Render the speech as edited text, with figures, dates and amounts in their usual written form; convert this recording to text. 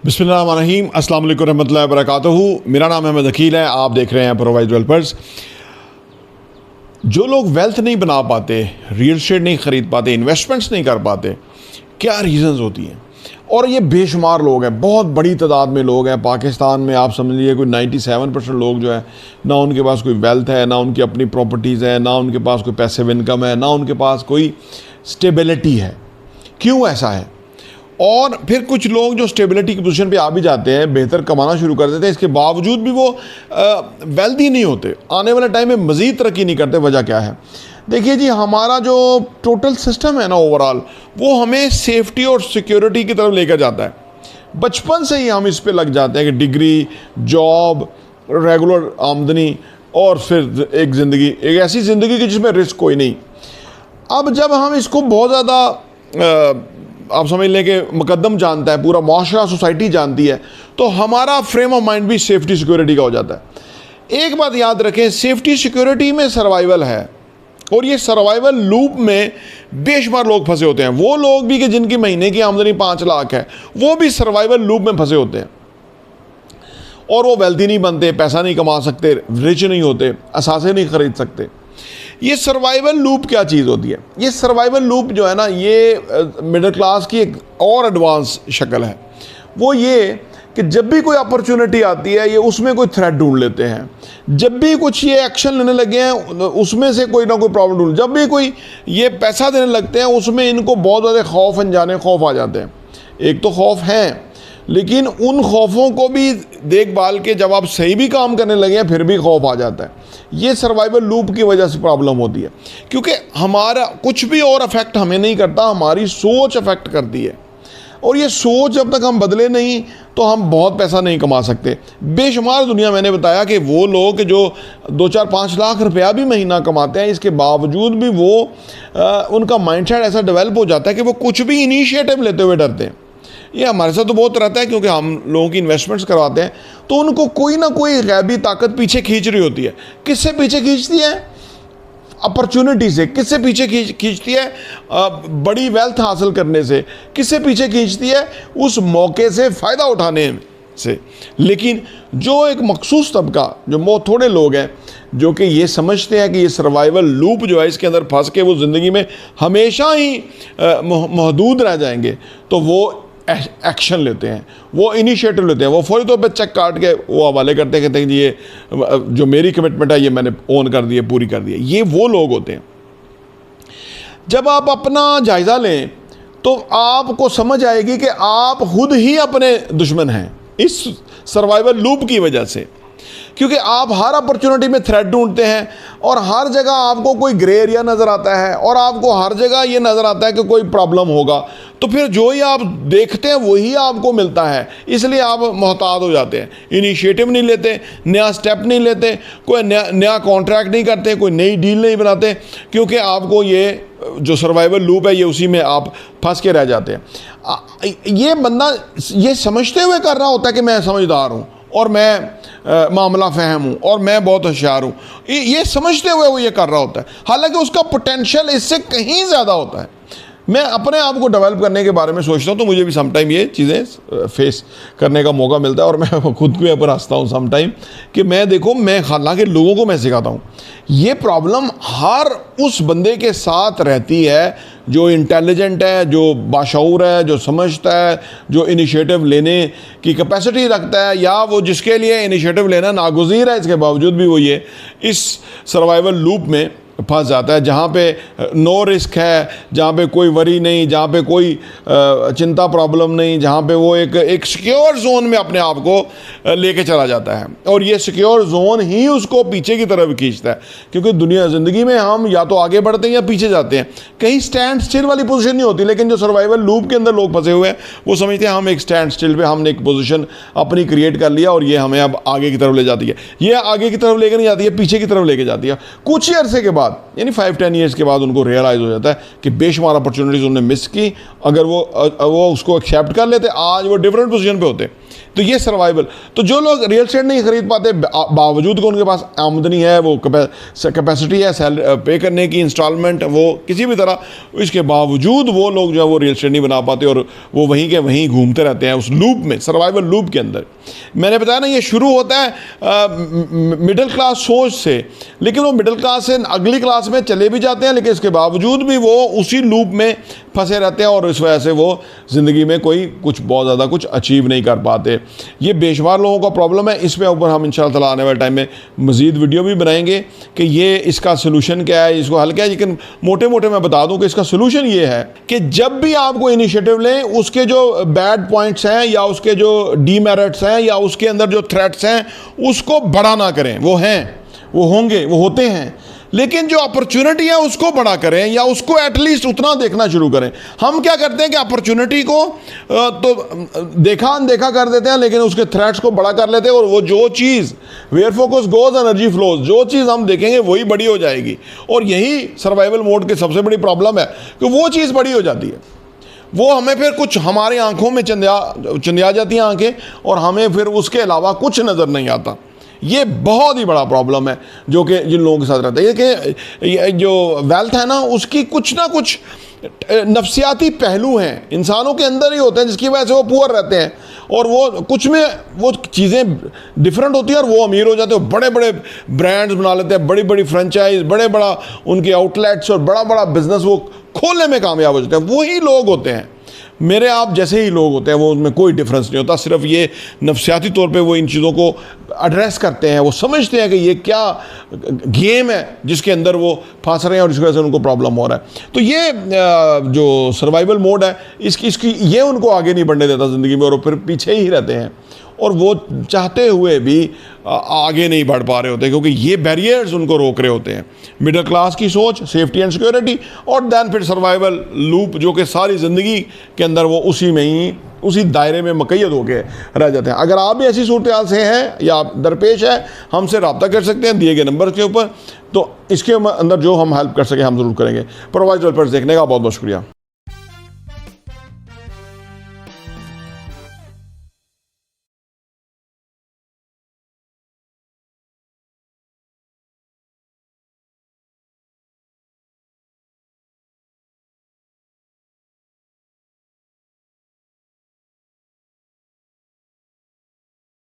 बिस्मिल्लाहिर्रहमानिर्रहीम, अस्सलाम वालेकुम रहमतुल्लाहि व बरकातुहू। मेरा नाम अहमद अकील है। आप देख रहे हैं प्रोवाइज डेवलपर्स। जो लोग वेल्थ नहीं बना पाते, रियल एस्टेट नहीं ख़रीद पाते, इन्वेस्टमेंट्स नहीं कर पाते, क्या रीज़न्स होती हैं? और ये बेशुमार लोग हैं, बहुत बड़ी तादाद में लोग हैं पाकिस्तान में। आप समझ लीजिए कोई 97% लोग जो है, ना उनके पास कोई वेल्थ है, ना उनकी अपनी प्रॉपर्टीज़ है, ना उनके पास कोई पैसिव इनकम है, ना उनके पास कोई स्टेबिलिटी है। क्यों ऐसा है? और फिर कुछ लोग जो स्टेबिलिटी की पोजीशन पे आ भी जाते हैं, बेहतर कमाना शुरू कर देते हैं, इसके बावजूद भी वो वेल्दी नहीं होते, आने वाले टाइम में मज़ीद तरक्की नहीं करते। वजह क्या है? देखिए जी, हमारा जो टोटल सिस्टम है ना ओवरऑल, वो हमें सेफ्टी और सिक्योरिटी की तरफ लेकर जाता है। बचपन से ही हम इस पे लग जाते हैं कि डिग्री, जॉब, रेगुलर आमदनी और फिर एक ज़िंदगी, एक ऐसी ज़िंदगी की जिसमें रिस्क कोई नहीं। अब जब हम इसको बहुत ज़्यादा आप समझ लें कि मुकद्दम जानता है, पूरा माशरा, सोसाइटी जानती है, तो हमारा फ्रेम ऑफ माइंड भी सेफ्टी सिक्योरिटी का हो जाता है। एक बात याद रखें, सेफ्टी सिक्योरिटी में सर्वाइवल है, और ये सर्वाइवल लूप में बेशुमार लोग फंसे होते हैं। वो लोग भी कि जिनकी महीने की आमदनी 5 लाख है, वो भी सर्वाइवल लूप में फंसे होते हैं, और वो वेल्थी नहीं बनते, पैसा नहीं कमा सकते, रिच नहीं होते, असासे नहीं खरीद सकते। ये सर्वाइवल लूप क्या चीज़ होती है? ये सर्वाइवल लूप जो है ना, ये मिडिल क्लास की एक और एडवांस शक्ल है। वो ये कि जब भी कोई अपॉर्चुनिटी आती है, ये उसमें कोई थ्रेट ढूंढ लेते हैं। जब भी कुछ ये एक्शन लेने लगे हैं, उसमें से कोई ना कोई प्रॉब्लम ढूंढ, जब भी कोई ये पैसा देने लगते हैं, उसमें इनको बहुत ज़्यादा खौफ, अनजाने खौफ आ जाते हैं। एक तो खौफ हैं, लेकिन उन खौफों को भी देखभाल के जब आप सही भी काम करने लगे हैं, फिर भी खौफ आ जाता है। ये सर्वाइवल लूप की वजह से प्रॉब्लम होती है, क्योंकि हमारा कुछ भी और अफेक्ट हमें नहीं करता, हमारी सोच अफेक्ट करती है। और ये सोच जब तक हम बदले नहीं, तो हम बहुत पैसा नहीं कमा सकते। बेशुमार दुनिया, मैंने बताया कि वो लोग जो 2-4-5 लाख रुपया भी महीना कमाते हैं, इसके बावजूद भी वो उनका माइंडसेट ऐसा डेवलप हो जाता है कि वो कुछ भी इनिशिएटिव लेते हुए डरते हैं। ये हमारे साथ तो बहुत रहता है, क्योंकि हम लोगों की इन्वेस्टमेंट्स करवाते हैं, तो उनको कोई ना कोई गैबी ताकत पीछे खींच रही होती है। किससे पीछे खींचती है? अपॉर्चुनिटी से। किससे पीछे खींचती है? बड़ी वेल्थ हासिल करने से। किससे पीछे खींचती है? उस मौके से फ़ायदा उठाने से। लेकिन जो एक मखसूस तबका, जो बहुत थोड़े लोग हैं जो कि ये समझते हैं कि ये सर्वाइवल लूप जो है, इसके अंदर फंस के वो ज़िंदगी में हमेशा ही महदूद रह जाएंगे, तो वो एक्शन लेते हैं, वो इनिशिएटिव लेते हैं, वो फौरी तौर पे चेक काट के वो हवाले करते हैं, कहते हैं कि ये जो मेरी कमिटमेंट है ये मैंने ओन कर दी है, पूरी कर दी है। ये वो लोग होते हैं। जब आप अपना जायज़ा लें तो आपको समझ आएगी कि आप खुद ही अपने दुश्मन हैं इस सर्वाइवल लूप की वजह से, क्योंकि आप हर अपॉर्चुनिटी में थ्रेट ढूंढते हैं, और हर जगह आपको कोई ग्रे एरिया नज़र आता है, और आपको हर जगह ये नज़र आता है कि कोई प्रॉब्लम होगा, तो फिर जो ही आप देखते हैं वही आपको मिलता है। इसलिए आप मोहतात हो जाते हैं, इनिशिएटिव नहीं लेते, नया स्टेप नहीं लेते, कोई नया कॉन्ट्रैक्ट नहीं करते, कोई नई डील नहीं बनाते, क्योंकि आपको ये जो सर्वाइवल लूप है, ये उसी में आप फंस के रह जाते हैं। ये बंदा ये समझते हुए कर रहा होता है कि मैं समझदार हूँ, और मैं मामला फ़हम हूँ, और मैं बहुत होशियार हूँ। ये समझते हुए वो ये कर रहा होता है, हालांकि उसका पोटेंशियल इससे कहीं ज़्यादा होता है। मैं अपने आप को डेवलप करने के बारे में सोचता हूँ, तो मुझे भी समटाइम ये चीज़ें फेस करने का मौका मिलता है, और मैं खुद को ऊपर हंसता हूँ समटाइम कि मैं देखो, मैं हालांकि लोगों को मैं सिखाता हूँ। ये प्रॉब्लम हर उस बंदे के साथ रहती है जो इंटेलिजेंट है, जो बाशऊर है, जो समझता है, जो इनिशिएटिव लेने की कैपेसिटी रखता है, या वो जिसके लिए इनिशिएटिव लेना नागुज़ीर है, इसके बावजूद भी वो ये इस सर्वाइवल लूप में फंस जाता है, जहाँ पे नो रिस्क है, जहाँ पे कोई वरी नहीं, जहाँ पे कोई चिंता प्रॉब्लम नहीं, जहाँ पे वो एक सिक्योर जोन में अपने आप को लेके चला जाता है, और ये सिक्योर जोन ही उसको पीछे की तरफ खींचता है। क्योंकि दुनिया ज़िंदगी में हम या तो आगे बढ़ते हैं या पीछे जाते हैं, कहीं स्टैंड स्टिल वाली पोजीशन नहीं होती। लेकिन जो सर्वाइवल लूप के अंदर लोग फंसे हुए हैं, वो समझते हैं हम एक स्टैंड स्टिल पे हमने एक पोजीशन अपनी क्रिएट कर लिया, और ये हमें अब आगे की तरफ ले जाती है। ये आगे की तरफ लेकर नहीं जाती है, पीछे की तरफ लेके जाती है। कुछ ही अरसे के बाद, यानी 5-10 ईयर्स के बाद उनको रियलाइज़ हो जाता है कि बेशुमार अपॉर्चुनिटीज़ उन्होंने मिस की। अगर वो उसको एक्सेप्ट कर लेते, आज वो डिफरेंट पोजीशन पे होते। तो ये सर्वाइवल। तो जो लोग रियल एस्टेट नहीं खरीद पाते, बावजूद को उनके पास आमदनी है, वो कैपेसिटी है पे करने की, इंस्टॉलमेंट वो किसी भी तरह, इसके बावजूद वो लोग जो है वो रियल एस्टेट नहीं बना पाते और वो वहीं के वहीं घूमते रहते हैं उस लूप में, सर्वाइवल लूप के अंदर। मैंने बताया ना, ये शुरू होता है मिडिल क्लास सोच से, लेकिन वो मिडिल क्लास से अगली क्लास में चले भी जाते हैं, लेकिन इसके बावजूद भी वो उसी लूप में फंसे रहते हैं और इस वजह से वो ज़िंदगी में कोई कुछ बहुत ज़्यादा कुछ अचीव नहीं कर पाते। ये बेशुमार लोगों का प्रॉब्लम है। इस पे ऊपर हम इंशाअल्लाह ताला आने वाले टाइम में मज़ीद वीडियो भी बनाएंगे कि ये इसका सोल्यूशन क्या है, इसको हल क्या है। लेकिन मोटे मोटे मैं बता दूं कि इसका सोल्यूशन ये है कि जब भी आप कोई इनिशिएटिव लें, उसके जो बैड पॉइंट्स हैं या उसके जो डीमेरिट्स हैं या उसके अंदर जो थ्रेट्स हैं, उसको बड़ा ना करें। वो हैं, वो होंगे, वो होते हैं, लेकिन जो अपॉर्चुनिटी है उसको बड़ा करें या उसको एटलीस्ट उतना देखना शुरू करें। हम क्या करते हैं कि अपॉर्चुनिटी को तो देखा अनदेखा कर देते हैं, लेकिन उसके थ्रेट्स को बड़ा कर लेते हैं और वो जो चीज़ where focus goes energy flows, जो चीज़ हम देखेंगे वही बड़ी हो जाएगी। और यही सर्वाइवल मोड की सबसे बड़ी प्रॉब्लम है कि वो चीज़ बड़ी हो जाती है, वो हमें फिर कुछ हमारी आंखों में चंदिया जाती हैं आंखें और हमें फिर उसके अलावा कुछ नज़र नहीं आता। ये बहुत ही बड़ा प्रॉब्लम है जो कि जिन लोगों के साथ रहता है। ये कि जो वेल्थ है ना, उसकी कुछ ना कुछ नफ्सियाती पहलू हैं, इंसानों के अंदर ही होते हैं, जिसकी वजह से वो पुअर रहते हैं और वो कुछ में वो चीज़ें डिफरेंट होती हैं और वो अमीर हो जाते हैं। बड़े बड़े ब्रांड्स बना लेते हैं, बड़ी बड़ी फ्रेंचाइज, बड़े बड़ा उनके आउटलेट्स और बड़ा बड़ा बिजनेस वो खोलने में कामयाब हो जाते हैं। वही लोग होते हैं, मेरे आप जैसे ही लोग होते हैं, वो उनमें कोई डिफरेंस नहीं होता। सिर्फ ये नफ्सियाती तौर पे वो इन चीज़ों को एड्रेस करते हैं, वो समझते हैं कि ये क्या गेम है जिसके अंदर वो फंस रहे हैं और इसकी वजह से उनको प्रॉब्लम हो रहा है। तो ये जो सर्वाइवल मोड है, इसकी ये उनको आगे नहीं बढ़ने देता ज़िंदगी में और फिर पीछे ही रहते हैं और वो चाहते हुए भी आगे नहीं बढ़ पा रहे होते क्योंकि ये बैरियर्स उनको रोक रहे होते हैं। मिडिल क्लास की सोच, सेफ्टी एंड सिक्योरिटी, और दैन फिर सर्वाइवल लूप जो कि सारी ज़िंदगी के अंदर वो उसी में ही उसी दायरे में मुक़य्यद होकर रह जाते हैं। अगर आप भी ऐसी सूरत हाल से हैं या दरपेश है, हमसे रब्ता कर सकते हैं दिए गए नंबर के ऊपर। तो इसके अंदर जो हम हेल्प कर सकें हम ज़रूर करेंगे। प्रोवाइड डेवलपर्स देखने का बहुत बहुत शुक्रिया।